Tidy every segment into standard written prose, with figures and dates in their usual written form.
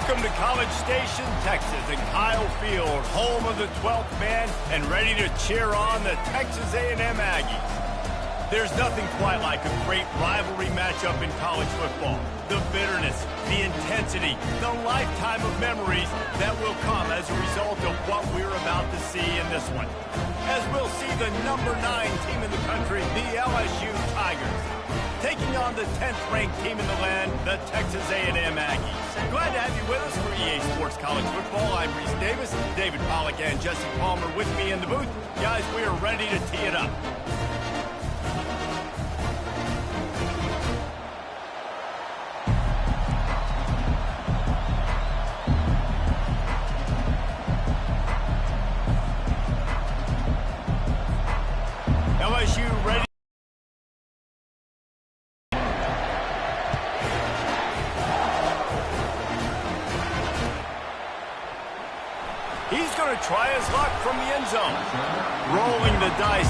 Welcome to College Station, Texas, and Kyle Field, home of the 12th man, and ready to cheer on the Texas A&M Aggies. There's nothing quite like a great rivalry matchup in college football. The bitterness, the intensity, the lifetime of memories that will come as a result of what we're about to see in this one. As we'll see the number 9 team in the country, the LSU Tigers, taking on the 10th-ranked team in the land, the Texas A&M Aggies. Glad to have you with us for EA Sports College Football. I'm Reese Davis, David Pollack, and Jesse Palmer with me in the booth. Guys, we are ready to tee it up. LSU ready. He's going to try his luck from the end zone. Rolling the dice.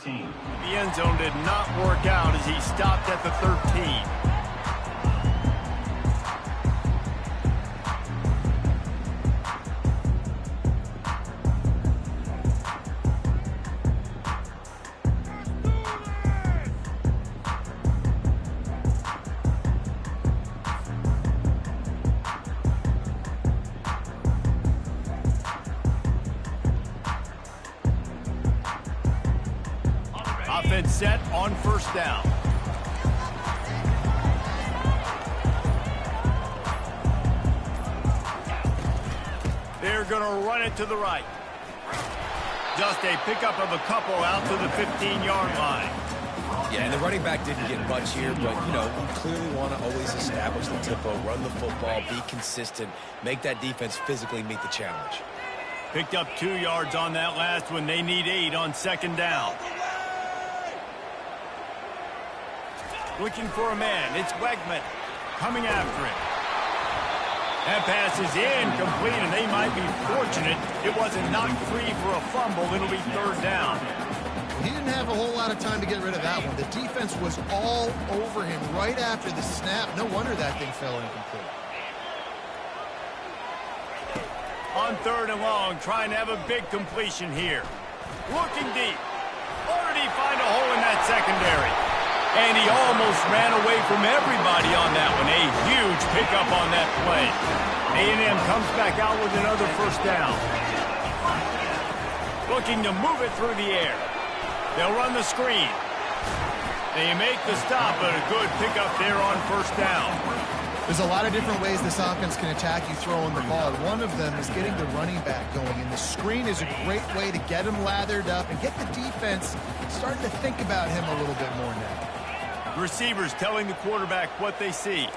The end zone did not work out as he stopped at the 13. Offense set on first down. They're going to run it to the right. Just a pickup of a couple out to the 15-yard line. Yeah, and the running back didn't get much here, but, you know, we clearly want to always establish the tempo, run the football, be consistent, make that defense physically meet the challenge. Picked up 2 yards on that last one. They need 8 on second down. Looking for a man. It's Wegman coming after him. That pass is incomplete, and they might be fortunate it wasn't knocked free for a fumble. It'll be third down. He didn't have a whole lot of time to get rid of that one. The defense was all over him right after the snap. No wonder that thing fell incomplete. On third and long, trying to have a big completion here. Looking deep. Or did he find a hole in that secondary? And he almost ran away from everybody on that one. A huge pickup on that play. A&M comes back out with another first down. Looking to move it through the air. They'll run the screen. They make the stop, but a good pickup there on first down. There's a lot of different ways this offense can attack you throwing the ball. One of them is getting the running back going, and the screen is a great way to get him lathered up and get the defense starting to think about him a little bit more now. Receivers telling the quarterback what they see.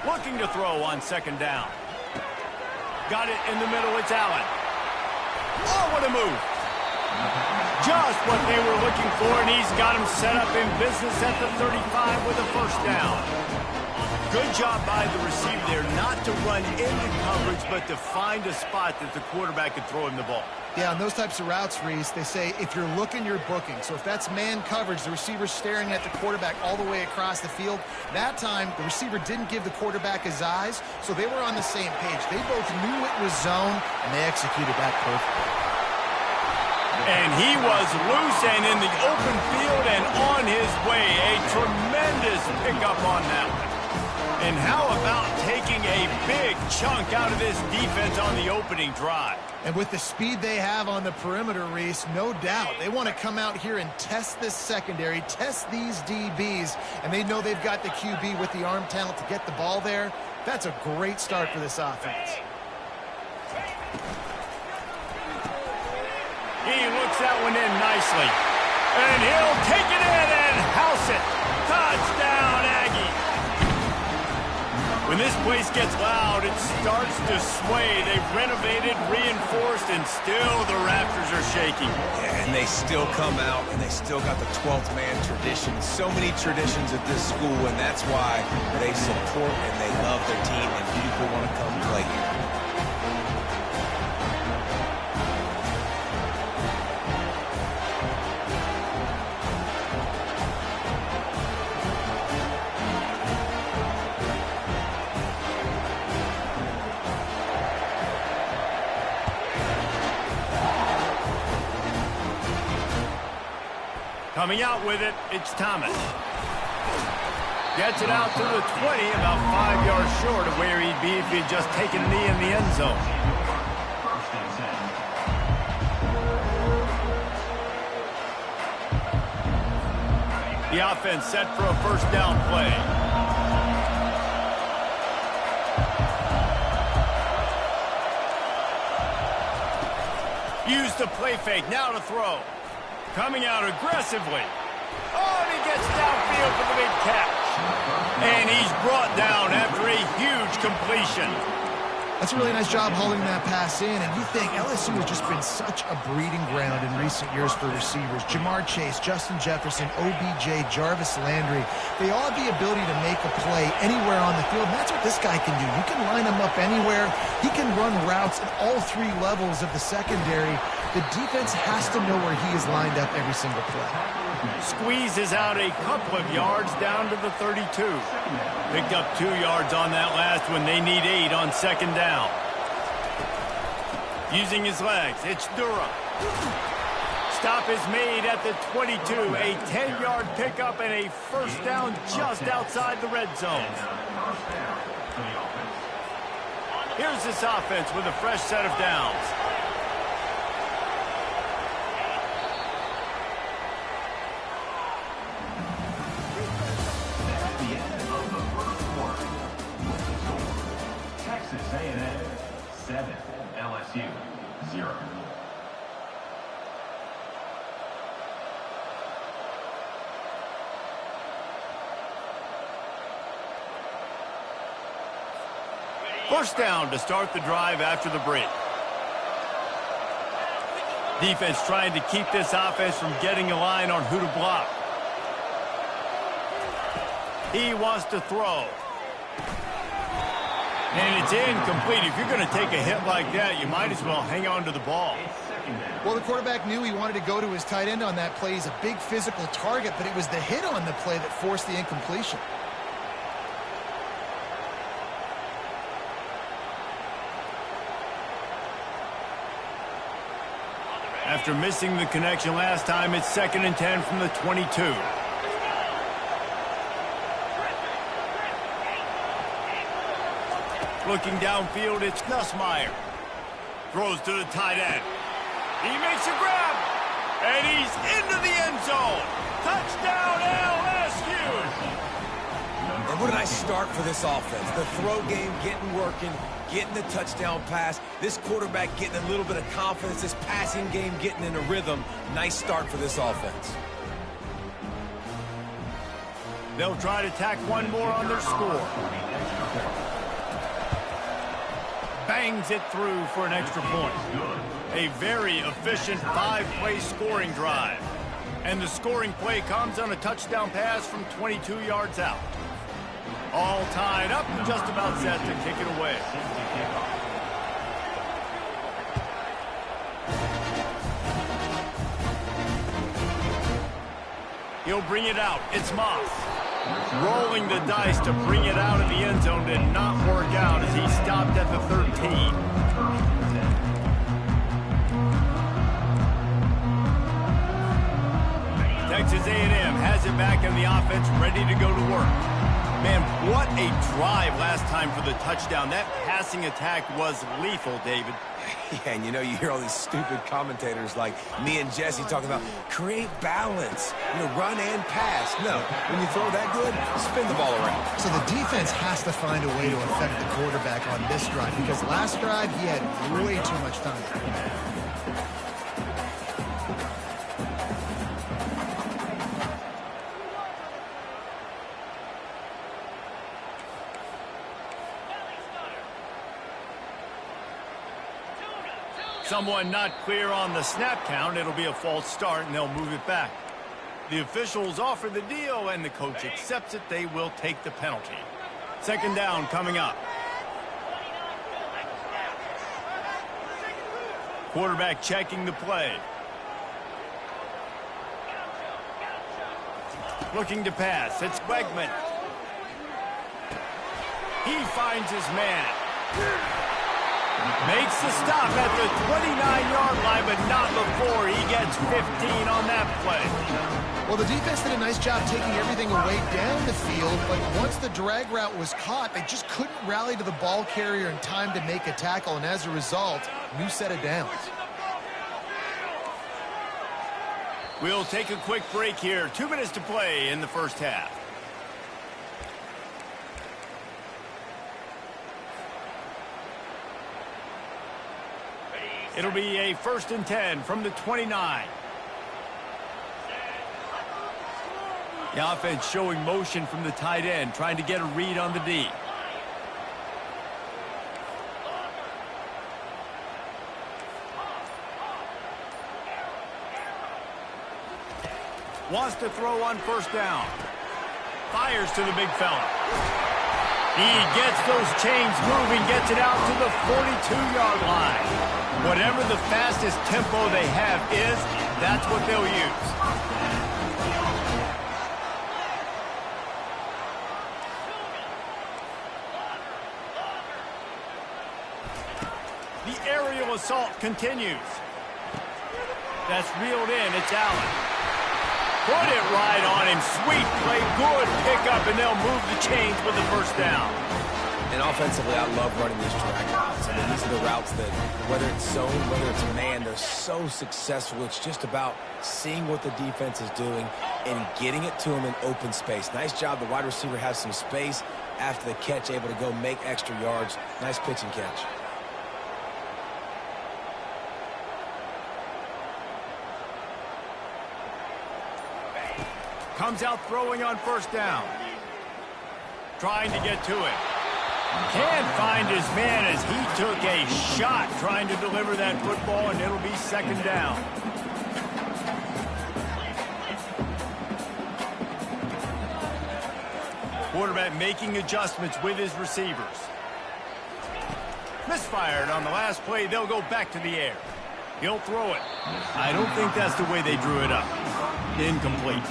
Looking to throw on second down. Got it in the middle. It's Allen. Oh, what a move. Just what they were looking for, and he's got him set up in business at the 35 with a first down. Good job by the receiver there not to run into coverage, but to find a spot that the quarterback could throw him the ball. Yeah, on those types of routes, Reese, they say if you're looking, you're booking. So if that's man coverage, the receiver's staring at the quarterback all the way across the field. That time, the receiver didn't give the quarterback his eyes, so they were on the same page. They both knew it was zone, and they executed that perfectly. And he was loose and in the open field and on his way. A tremendous pickup on that one. And how about taking a big chunk out of this defense on the opening drive? And with the speed they have on the perimeter, Reese, no doubt they want to come out here and test this secondary, test these DBs, and they know they've got the QB with the arm talent to get the ball there. That's a great start for this offense. He looks that one in nicely. And he'll take it in and house it. Touchdown, Aggie. When this place gets loud, it starts to sway. They've renovated, reinforced, and still the Raptors are shaking. Yeah, and they still come out, and they still got the 12th man tradition. So many traditions at this school, and that's why they support and they love their team, and people want to come play here. Coming out with it, it's Thomas. Gets it out to the 20, about 5 yards short of where he'd be if he'd just taken a knee in the end zone. The offense set for a first down play. Use the play fake, now to throw. Coming out aggressively. Oh, and he gets downfield for the big catch. And he's brought down after a huge completion. That's a really nice job holding that pass in, and you think LSU has just been such a breeding ground in recent years for receivers. Jamar Chase, Justin Jefferson, OBJ, Jarvis Landry, they all have the ability to make a play anywhere on the field, and that's what this guy can do. You can line him up anywhere. He can run routes at all three levels of the secondary. The defense has to know where he is lined up every single play. Squeezes out a couple of yards down to the 32. Picked up 2 yards on that last one. They need 8 on second down. Using his legs, it's Durham. Stop is made at the 22. A 10-yard pickup and a first down just outside the red zone. Here's this offense with a fresh set of downs. Texas A&M 7, LSU 0. First down to start the drive after the break. Defense trying to keep this offense from getting a line on who to block. He wants to throw. And it's incomplete. If you're going to take a hit like that, you might as well hang on to the ball. Well, the quarterback knew he wanted to go to his tight end on that play. He's a big physical target, but it was the hit on the play that forced the incompletion. After missing the connection last time, it's 2nd and 10 from the 22. Looking downfield, it's Nussmeier. Throws to the tight end. He makes a grab, and he's into the end zone. Touchdown, LSU! And what a nice start for this offense. The throw game getting working, getting the touchdown pass. This quarterback getting a little bit of confidence. This passing game getting in a rhythm. Nice start for this offense. They'll try to tack one more on their score. Bangs it through for an extra point. A very efficient 5-play scoring drive. And the scoring play comes on a touchdown pass from 22 yards out. All tied up and just about set to kick it away. He'll bring it out. It's Moss. Rolling the dice to bring it out of the end zone did not work out as he stopped at the 13. Texas A&M has it back in the offense, ready to go to work. Man, what a drive last time for the touchdown. That passing attack was lethal, David. Yeah, and you know, you hear all these stupid commentators like me and Jesse talking about create balance, run and pass. No, when you throw that good, spin the ball around. So the defense has to find a way to affect the quarterback on this drive because last drive he had way too much time. Someone not clear on the snap count. It'll be a false start, and they'll move it back. The officials offer the deal, and the coach accepts it. They will take the penalty. 2nd down coming up. Quarterback checking the play. Looking to pass. It's Wegman. He finds his man. Makes the stop at the 29-yard line, but not before he gets 15 on that play. Well, the defense did a nice job taking everything away down the field, but once the drag route was caught, they just couldn't rally to the ball carrier in time to make a tackle, and as a result, new set of downs. We'll take a quick break here. 2 minutes to play in the first half. It'll be a 1st and 10 from the 29. The offense showing motion from the tight end, trying to get a read on the D. Wants to throw on 1st down. Fires to the big fella. He gets those chains moving, gets it out to the 42-yard line. Whatever the fastest tempo they have is, that's what they'll use. The aerial assault continues. That's reeled in. It's Allen. Put it right on him. Sweet play. Good pickup, and they'll move the chains with the 1st down. And offensively, I love running these drag routes. I mean, these are the routes that, whether it's zone, whether it's man, they're so successful. It's just about seeing what the defense is doing and getting it to them in open space. Nice job. The wide receiver has some space after the catch, able to go make extra yards. Nice pitch and catch. Comes out throwing on 1st down. Trying to get to it. Can't find his man as he took a shot trying to deliver that football, and it'll be 2nd down. Quarterback making adjustments with his receivers. Misfired on the last play. They'll go back to the air. He'll throw it. I don't think that's the way they drew it up. Incomplete.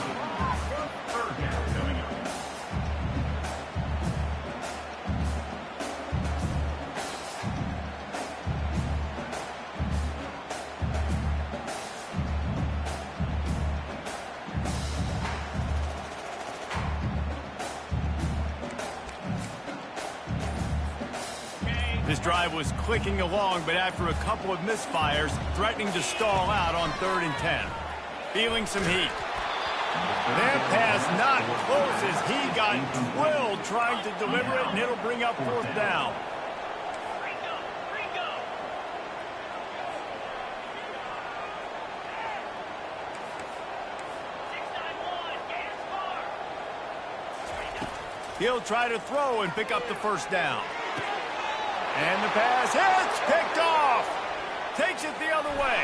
His drive was clicking along, but after a couple of misfires, threatening to stall out on 3rd and 10. Feeling some heat. That pass not close as he got drilled trying to deliver it, and it'll bring up 4th down. He'll try to throw and pick up the 1st down. And the pass hits, picked off. Takes it the other way.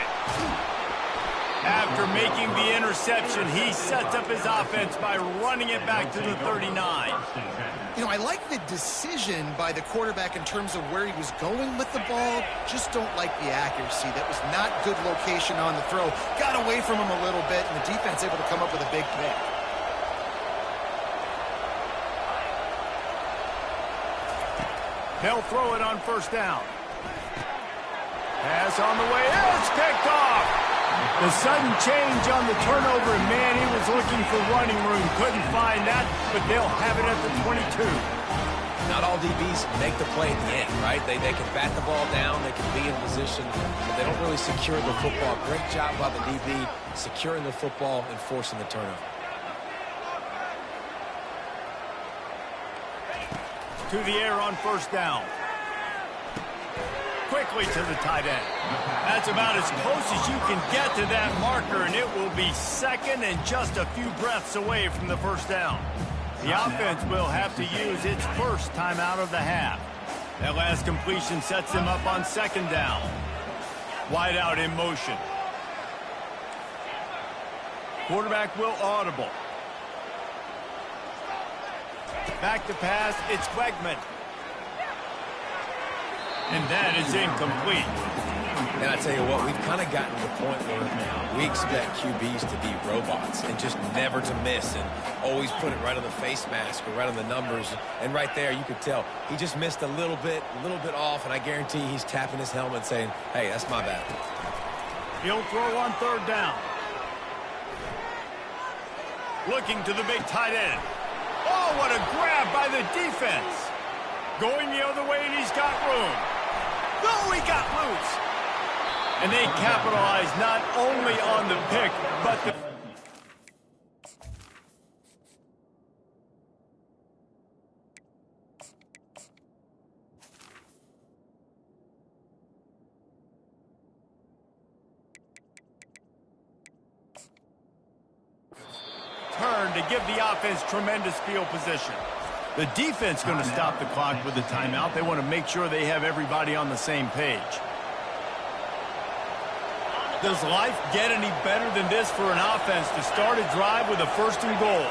After making the interception, he sets up his offense by running it back to the 39. You know, I like the decision by the quarterback in terms of where he was going with the ball. Just don't like the accuracy. That was not good location on the throw. Got away from him a little bit, and the defense able to come up with a big pick. They'll throw it on 1st down. Pass on the way. It's picked off. The sudden change on the turnover, and man, he was looking for running room. Couldn't find that, but they'll have it at the 22. Not all DBs make the play at the end, right? They can bat the ball down, they can be in position, but they don't really secure the football. Great job by the DB securing the football and forcing the turnover. To the air on 1st down. Quickly to the tight end. That's about as close as you can get to that marker, and it will be 2nd and just a few breaths away from the 1st down. The offense will have to use its 1st timeout of the half. That last completion sets them up on 2nd down. Wide out in motion. Quarterback will audible. Back to pass, it's Wegman. And that is incomplete. And I tell you what, we've kind of gotten to the point where we expect QBs to be robots and just never to miss and always put it right on the face mask or right on the numbers. And right there, you could tell he just missed a little bit off, and I guarantee he's tapping his helmet saying, hey, that's my bad. He'll throw on 3rd down. Looking to the big tight end. Oh, what a grab by the defense. Going the other way, and he's got room. Oh, he got loose. And they capitalize not only on the pick, but the... turn to give the offense tremendous field position. The defense going to stop the clock with the timeout. They want to make sure they have everybody on the same page. Does life get any better than this for an offense to start a drive with a 1st and goal?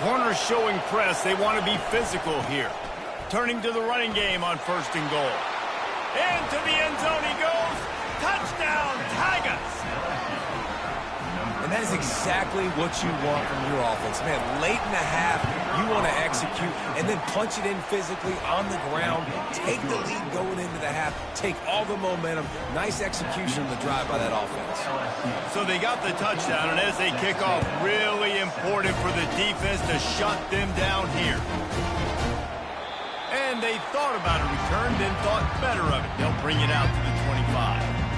Corners showing press. They want to be physical here. Turning to the running game on 1st and goal. Into the end zone he goes. Touchdown, Tigers! And that is exactly what you want from your offense. Man, late in the half, you want to execute and then punch it in physically on the ground. Take the lead going into the half. Take all the momentum. Nice execution of the drive by that offense. So they got the touchdown, and as they kick off, really important for the defense to shut them down here. And they thought about a return, then thought better of it. They'll bring it out to the 25.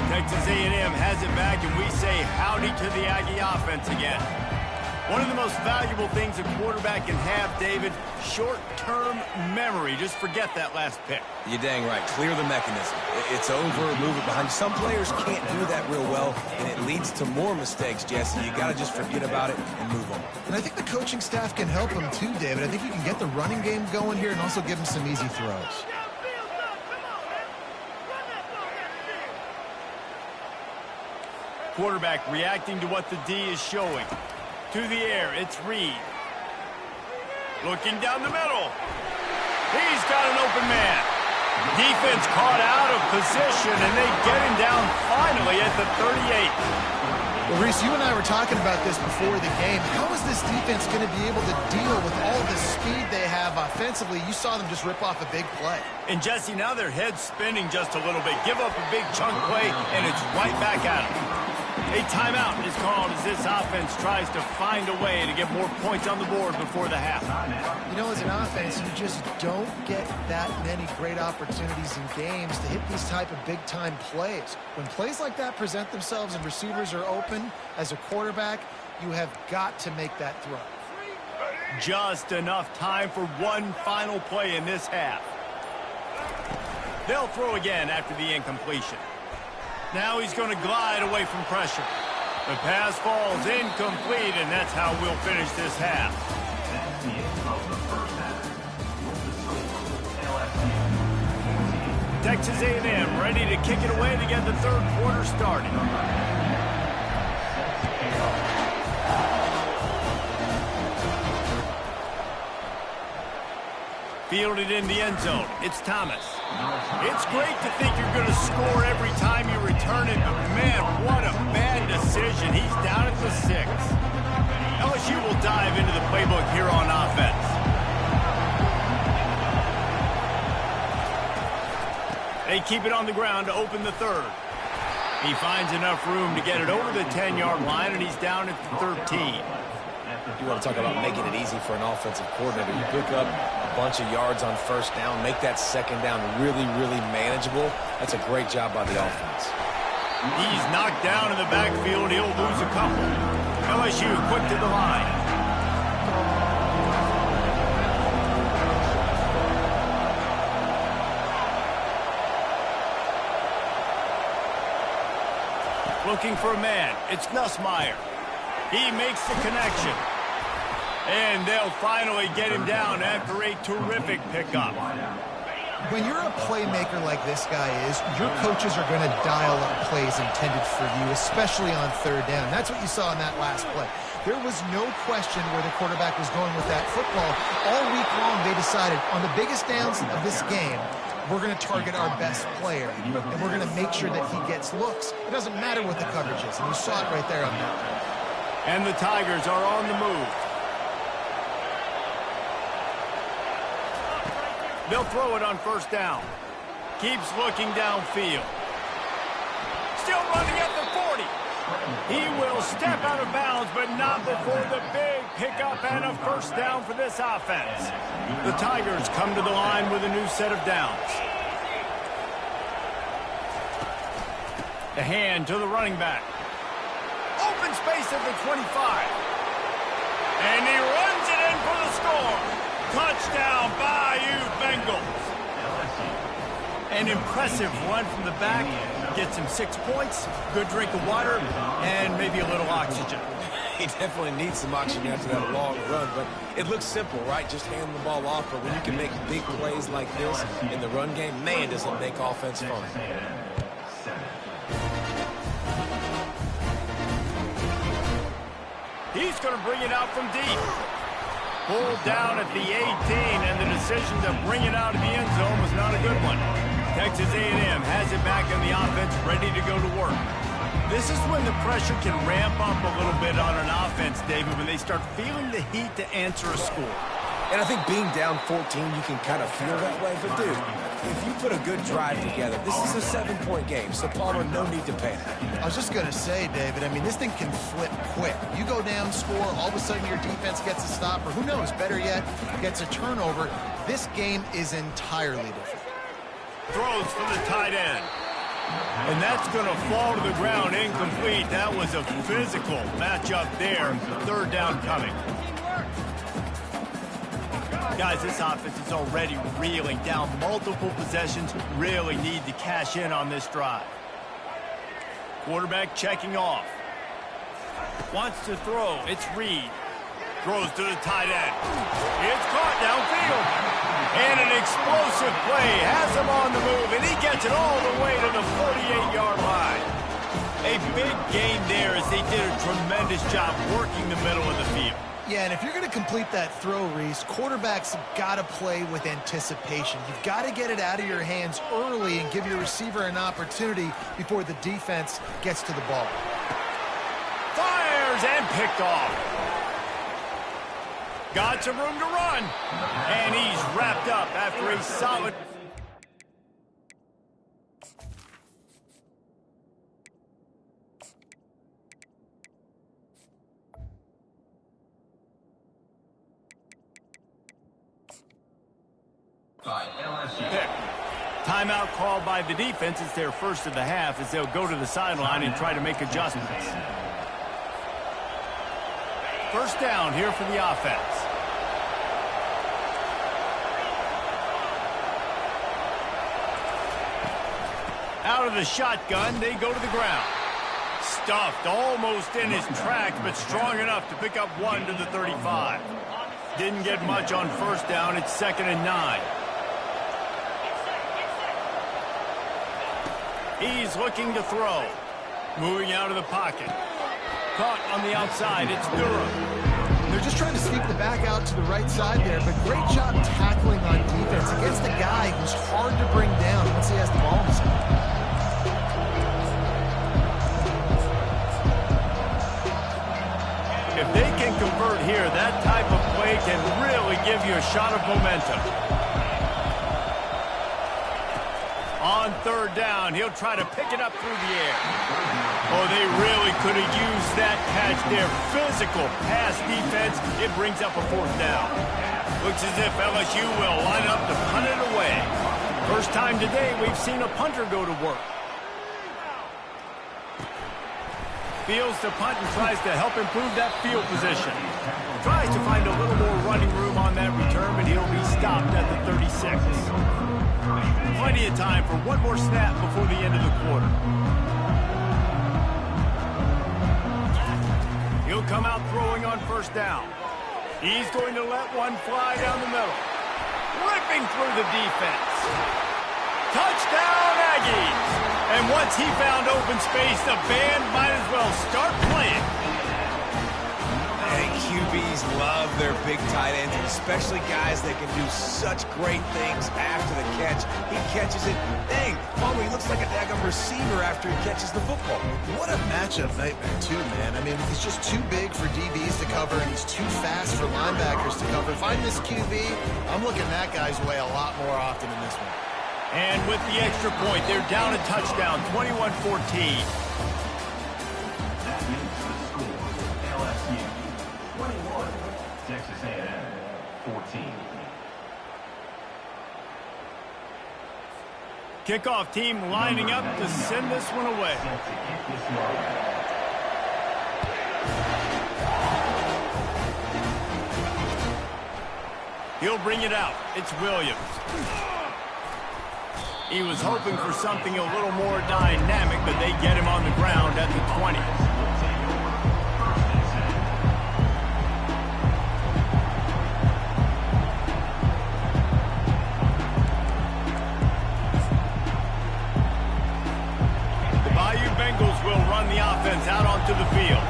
Texas A&M has it back, and we say howdy to the Aggie offense again. One of the most valuable things a quarterback can have, David, short-term memory. Just forget that last pick. You're dang right. Clear the mechanism. It's over, move it behind. Some players can't do that real well, and it leads to more mistakes, Jesse. You got to just forget about it and move on. And I think the coaching staff can help him too, David. I think you can get the running game going here and also give him some easy throws. Quarterback reacting to what the D is showing. To the air, it's Reed. Looking down the middle. He's got an open man. Defense caught out of position, and they get him down finally at the 38. Well, Reese, you and I were talking about this before the game. How is this defense going to be able to deal with all the speed they have offensively? You saw them just rip off a big play. And Jesse, now their head's spinning just a little bit. Give up a big chunk play, and it's right back at them. A timeout is called as this offense tries to find a way to get more points on the board before the half. You know, as an offense, you just don't get that many great opportunities in games to hit these type of big-time plays. When plays like that present themselves and receivers are open, as a quarterback, you have got to make that throw. Just enough time for one final play in this half. They'll throw again after the incompletion. Now he's going to glide away from pressure. The pass falls incomplete, and that's how we'll finish this half. That's the end of the first half. LSU 14. Texas A&M ready to kick it away to get the third quarter started. Fielded in the end zone. It's Thomas. It's great to think you're going to score every time you return it, but man, what a bad decision. He's down at the 6. LSU will dive into the playbook here on offense. They keep it on the ground to open the third. He finds enough room to get it over the 10-yard line, and he's down at the 13. You want to talk about making it easy for an offensive coordinator. You pick up a bunch of yards on first down, make that second down really, really manageable. That's a great job by the offense. He's knocked down in the backfield. He'll lose a couple. LSU quick to the line. Looking for a man. It's Nussmeier. He makes the connection. And they'll finally get him down after a terrific pickup. When you're a playmaker like this guy is, your coaches are going to dial up plays intended for you, especially on third down. That's what you saw in that last play. There was no question where the quarterback was going with that football. All week long, they decided on the biggest downs of this game, we're going to target our best player, and we're going to make sure that he gets looks. It doesn't matter what the coverage is, and you saw it right there on that. And the Tigers are on the move. They'll throw it on first down. Keeps looking downfield. Still running at the 40. He will step out of bounds, but not before the big pickup and a first down for this offense. The Tigers come to the line with a new set of downs. The hand to the running back. Open space at the 25. And he runs it in for the score. Touchdown, Bayou Bengals. An impressive run from the back. Gets him 6 points, good drink of water, and maybe a little oxygen. He definitely needs some oxygen after that long run, but it looks simple, right? Just hand the ball off, but when you can make big plays like this in the run game, man, does it make offense fun. He's going to bring it out from deep. Pulled down at the 18, and the decision to bring it out of the end zone was not a good one. Texas A&M has it back on the offense, ready to go to work. This is when the pressure can ramp up a little bit on an offense, David, when they start feeling the heat to answer a score. And I think being down 14, you can kind of feel that way. But, dude, if you put a good drive together, this is a 7-point game, so Palmer, no need to panic. I was just going to say, David, I mean, this thing can flip quick. You go down, score, all of a sudden your defense gets a stop, or who knows, better yet, gets a turnover. This game is entirely different. Throws from the tight end. And that's going to fall to the ground incomplete. That was a physical matchup there. Third down coming. Guys, this offense is already reeling down multiple possessions. Really need to cash in on this drive. Quarterback checking off. Wants to throw. It's Reed. Throws to the tight end. It's caught downfield. And an explosive play has him on the move, and he gets it all the way to the 48-yard line. A big gain there as they did a tremendous job working the middle of the field. Yeah, and if you're going to complete that throw, Reese, quarterbacks have got to play with anticipation. You've got to get it out of your hands early and give your receiver an opportunity before the defense gets to the ball. fires and picked off. Got some room to run. And he's wrapped up after a solid... pick. Timeout called by the defense. It's their first of the half as they'll go to the sideline and try to make adjustments. First down here for the offense. Out of the shotgun, they go to the ground. Stuffed almost in his tracks, but strong enough to pick up 1 to the 35. Didn't get much on first down. It's 2nd and 9. He's looking to throw. Moving out of the pocket. Caught on the outside. It's Durham. They're just trying to sneak the back out to the right side there, but great job tackling on defense against a guy who's hard to bring down once he has the ball in his hand. If they can convert here, that type of play can really give you a shot of momentum. On third down, he'll try to pick it up through the air. Oh, they really could have used that catch there. Physical pass defense. It brings up a 4th down. Looks as if LSU will line up to punt it away. First time today we've seen a punter go to work. Fields to punt and tries to help improve that field position. Tries to find a little more running room on that return, but he'll be stopped at the 36. Plenty of time for one more snap before the end of the quarter. He'll come out throwing on first down. He's going to let one fly down the middle. Ripping through the defense. Touchdown, Aggies! And once he found open space, the band might as well start playing. And QBs love their big tight ends, especially guys that can do such great things after the catch. He catches it. Dang, Palmer, he looks like a daggum receiver after he catches the football. What a matchup nightmare, too, man. I mean, he's just too big for DBs to cover, and he's too fast for linebackers to cover. If I'm this QB, I'm looking that guy's way a lot more often in this one. And with the extra point, they're down a touchdown, 21-14. LSU 21, Texas A&M 14. Kickoff team lining up to send this one away. He'll bring it out. It's Williams. He was hoping for something a little more dynamic, but they get him on the ground at the 20. The Bayou Bengals will run the offense out onto the field.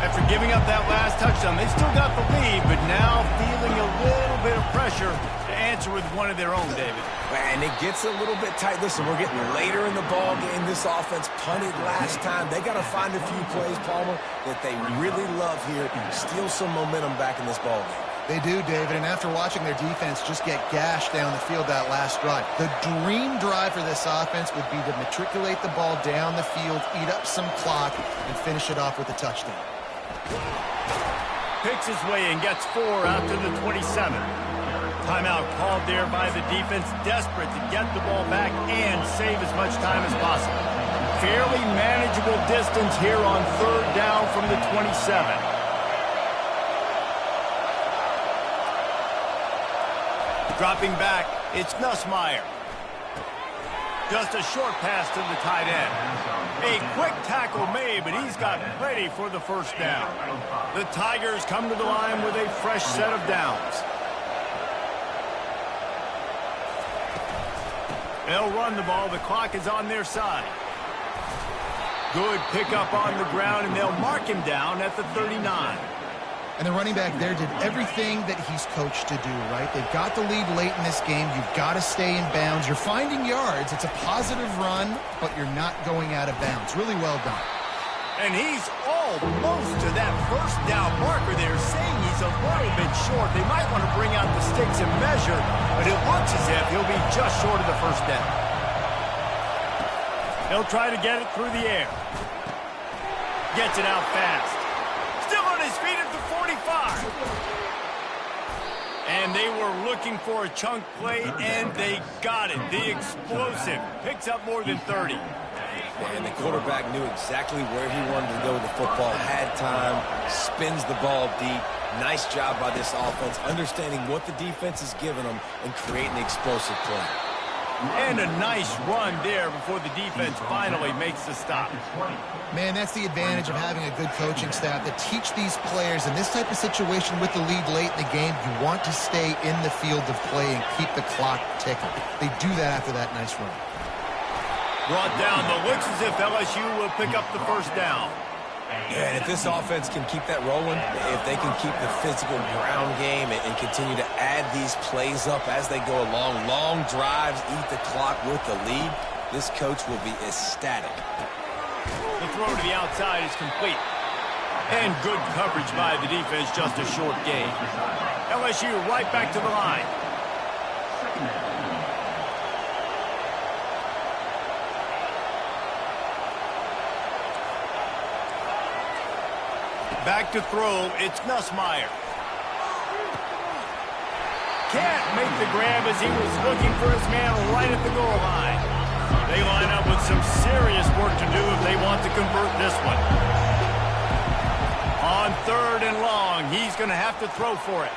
After giving up that last touchdown, they still got the lead, but now feeling a little bit of pressure to answer with one of their own, David. And it gets a little bit tight. Listen, we're getting later in the ball game. This offense punted last time. They got to find a few plays, Palmer, that they really love here. Steal some momentum back in this ball game. They do, David, and after watching their defense just get gashed down the field that last drive, the dream drive for this offense would be to matriculate the ball down the field, eat up some clock, and finish it off with a touchdown. Picks his way and gets 4 out to the 27. Timeout called there by the defense, desperate to get the ball back and save as much time as possible. Fairly manageable distance here on third down from the 27. Dropping back, it's Nussmeier. Just a short pass to the tight end. A quick tackle made, but he's got plenty for the first down. The Tigers come to the line with a fresh set of downs. They'll run the ball. The clock is on their side. Good pickup on the ground, and they'll mark him down at the 39. And the running back there did everything that he's coached to do, right? They've got the lead late in this game. You've got to stay in bounds. You're finding yards. It's a positive run, but you're not going out of bounds. Really well done. And he's almost to that first down marker there, saying he's a little bit short. They might want to bring out the sticks and measure, but it looks as if he'll be just short of the first down. He'll try to get it through the air. Gets it out fast. Still on his feet at the 45. And they were looking for a chunk play, and they got it. The explosive picks up more than 30. And the quarterback knew exactly where he wanted to go with the football, had time, spins the ball deep. Nice job by this offense, understanding what the defense is giving them and creating the explosive play. And a nice run there before the defense finally makes the stop. Man, that's the advantage of having a good coaching staff that teach these players in this type of situation with the lead late in the game. You want to stay in the field of play and keep the clock ticking. They do that after that nice run. Brought down, but looks as if LSU will pick up the first down. Yeah, and if this offense can keep that rolling, if they can keep the physical ground game and continue to add these plays up as they go along, long drives, eat the clock with the lead, this coach will be ecstatic. The throw to the outside is complete. And good coverage by the defense, just a short gain. LSU right back to the line. Back to throw, it's Nussmeier. Can't make the grab as he was looking for his man right at the goal line. They line up with some serious work to do if they want to convert this one. On 3rd and long, he's going to have to throw for it.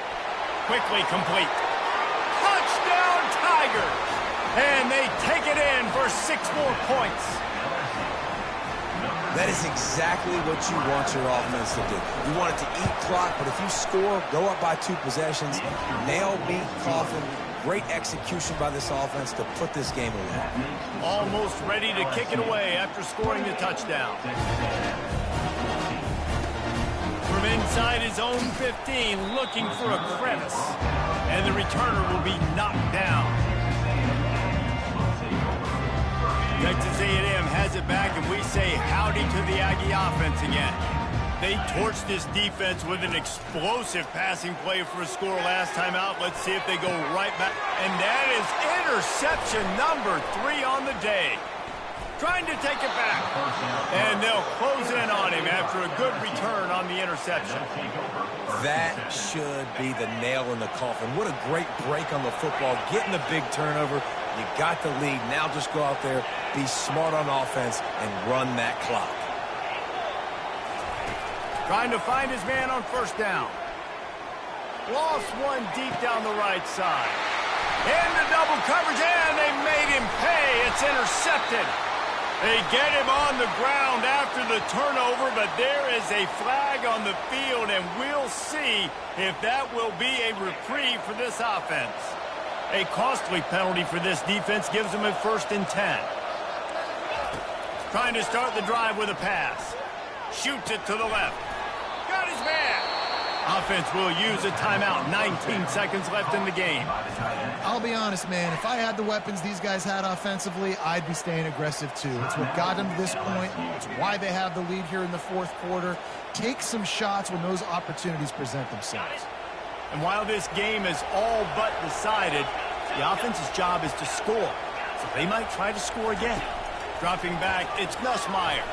Quickly complete. Touchdown, Tigers! And they take it in for 6 more points. That is exactly what you want your offense to do. You want it to eat clock, but if you score, go up by 2 possessions, nail, beat, coffin. Great execution by this offense to put this game away. Almost ready to kick it away after scoring the touchdown. From inside his own 15, looking for a crevice. And the returner will be knocked down. Texas A&M has it back, and we say howdy to the Aggie offense again. They torched this defense with an explosive passing play for a score last time out. Let's see if they go right back. And that is interception number 3 on the day. Trying to take it back. And they'll close in on him after a good return on the interception. That should be the nail in the coffin. What a great break on the football. Getting the big turnover. You got the lead. Now just go out there, be smart on offense, and run that clock. Trying to find his man on 1st down. Lost one deep down the right side. Into double coverage, and they made him pay. It's intercepted. They get him on the ground after the turnover, but there is a flag on the field, and we'll see if that will be a reprieve for this offense. A costly penalty for this defense gives them a 1st and 10. Trying to start the drive with a pass. Shoots it to the left. Got his man. Offense will use a timeout. 19 seconds left in the game. I'll be honest, man. If I had the weapons these guys had offensively, I'd be staying aggressive too. It's what got them to this point. It's why they have the lead here in the 4th quarter. Take some shots when those opportunities present themselves. And while this game is all but decided, the offense's job is to score. So they might try to score again. Dropping back, it's Nussmeier.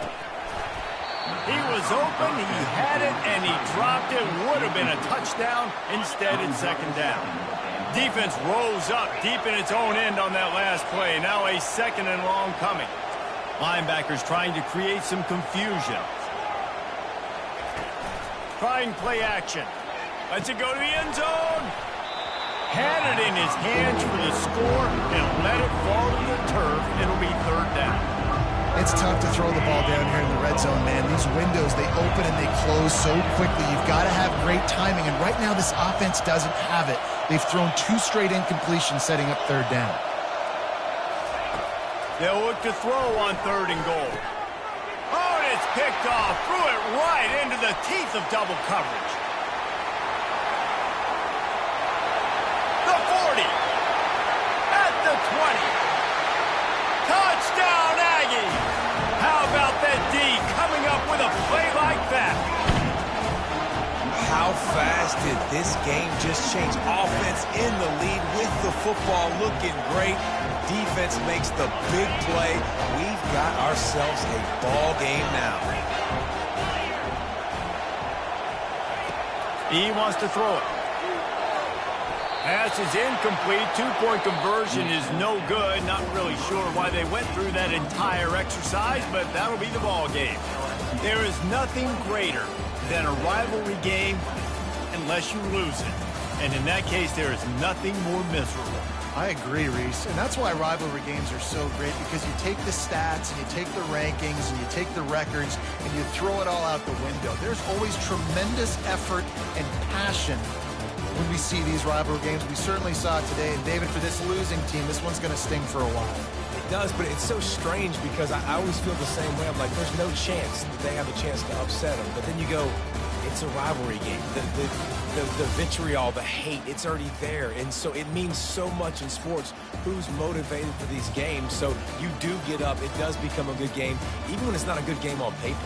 He was open, he had it, and he dropped it. Would have been a touchdown. Instead, it's 2nd down. Defense rose up deep in its own end on that last play. Now a 2nd and long coming. Linebackers trying to create some confusion. Trying play action. Lets it go to the end zone. Had it in his hands for the score and let it fall to the turf. It'll be 3rd down. It's tough to throw the ball down here in the red zone, man. These windows, they open and they close so quickly. You've got to have great timing, and right now this offense doesn't have it. They've thrown 2 straight incompletions setting up 3rd down. They'll look to throw on 3rd and goal. Oh, and it's picked off. Threw it right into the teeth of double coverage. The 40. At the 20. Touchdown, Aggie! How about that D coming up with a this game just changed. Offense in the lead with the football looking great. Defense makes the big play. We've got ourselves a ball game now. He wants to throw it. Pass is incomplete. Two-point conversion is no good. Not really sure why they went through that entire exercise, but that'll be the ball game. There is nothing greater than a rivalry game unless you lose it. And in that case, there is nothing more miserable. I agree, Reese. And that's why rivalry games are so great, because you take the stats and you take the rankings and you take the records and you throw it all out the window. There's always tremendous effort and passion when we see these rivalry games. We certainly saw it today. And David, for this losing team, this one's going to sting for a while. It does, but it's so strange because I always feel the same way. I'm like, there's no chance that they have a chance to upset them. But then you go, it's a rivalry game. The vitriol, the hate, it's already there. And so it means so much in sports who's motivated for these games. So you do get up. It does become a good game, even when it's not a good game on paper.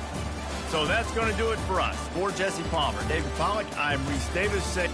So that's going to do it for us. For Jesse Palmer, David Pollack, I'm Reese Davis saying...